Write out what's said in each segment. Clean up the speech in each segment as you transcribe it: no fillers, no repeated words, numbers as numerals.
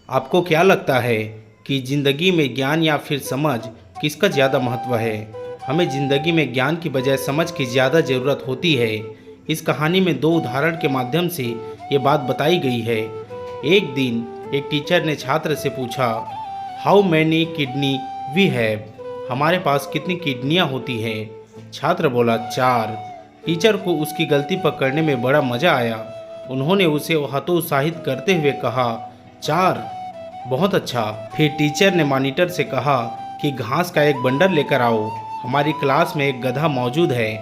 आपको क्या लगता है कि ज़िंदगी में ज्ञान या फिर समझ किसका ज़्यादा महत्व है? हमें ज़िंदगी में ज्ञान की बजाय समझ की ज़्यादा ज़रूरत होती है। इस कहानी में दो उदाहरण के माध्यम से ये बात बताई गई है। एक दिन एक टीचर ने छात्र से पूछा, how many kidney we have? हमारे पास कितनी किडनियाँ होती हैं? छात्र बोला, 4। टीचर को उसकी गलती पकड़ने में बड़ा मज़ा आया। उन्होंने उसे हतोत्साहित करते हुए कहा, 4? बहुत अच्छा। फिर टीचर ने मॉनिटर से कहा कि घास का एक बंडल लेकर आओ, हमारी क्लास में एक गधा मौजूद है।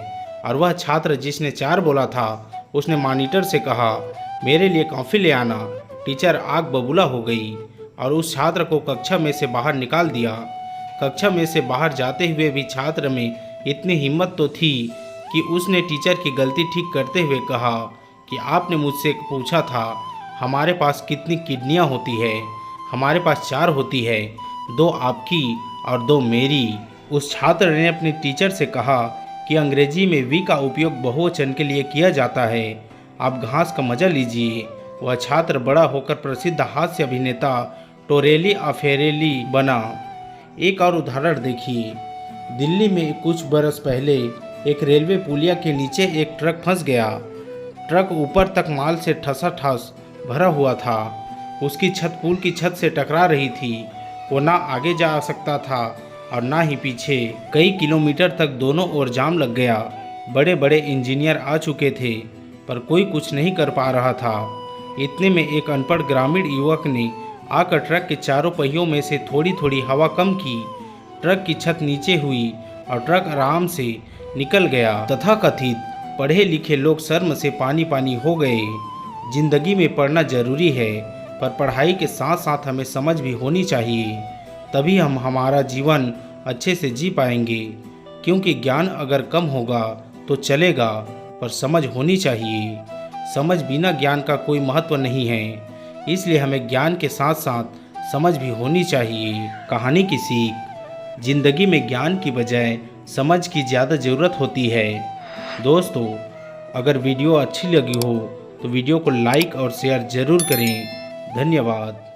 और वह छात्र जिसने 4 बोला था उसने मॉनिटर से कहा, मेरे लिए कॉफ़ी ले आना। टीचर आग बबूला हो गई और उस छात्र को कक्षा में से बाहर निकाल दिया। कक्षा में से बाहर जाते हुए भी छात्र में इतनी हिम्मत तो थी कि उसने टीचर की गलती ठीक करते हुए कहा कि आपने मुझसे पूछा था हमारे पास कितनी किडनियाँ होती है? हमारे पास 4 होती है, 2 आपकी और 2 मेरी। उस छात्र ने अपने टीचर से कहा कि अंग्रेजी में वी का उपयोग बहुवचन के लिए किया जाता है, आप घास का मजा लीजिए। वह छात्र बड़ा होकर प्रसिद्ध हास्य अभिनेता टोरेली अफेरेली बना। एक और उदाहरण देखिए। दिल्ली में कुछ बरस पहले एक रेलवे पुलिया के नीचे एक ट्रक फंस गया। ट्रक ऊपर तक माल से ठसाठस भरा हुआ था। उसकी छत पुल की छत से टकरा रही थी। वो ना आगे जा सकता था और ना ही पीछे। कई किलोमीटर तक दोनों ओर जाम लग गया। बड़े बड़े इंजीनियर आ चुके थे पर कोई कुछ नहीं कर पा रहा था। इतने में एक अनपढ़ ग्रामीण युवक ने आकर ट्रक के चारों पहियों में से थोड़ी थोड़ी हवा कम की। ट्रक की छत नीचे हुई और ट्रक आराम से निकल गया। तथाकथित पढ़े लिखे लोग शर्म से पानी पानी हो गए। जिंदगी में पढ़ना जरूरी है पर पढ़ाई के साथ साथ हमें समझ भी होनी चाहिए, तभी हम हमारा जीवन अच्छे से जी पाएंगे। क्योंकि ज्ञान अगर कम होगा तो चलेगा पर समझ होनी चाहिए। समझ बिना ज्ञान का कोई महत्व नहीं है, इसलिए हमें ज्ञान के साथ साथ समझ भी होनी चाहिए। कहानी की सीख, जिंदगी में ज्ञान की बजाय समझ की ज़्यादा ज़रूरत होती है। दोस्तों, अगर वीडियो अच्छी लगी हो तो वीडियो को लाइक और शेयर ज़रूर करें। धन्यवाद।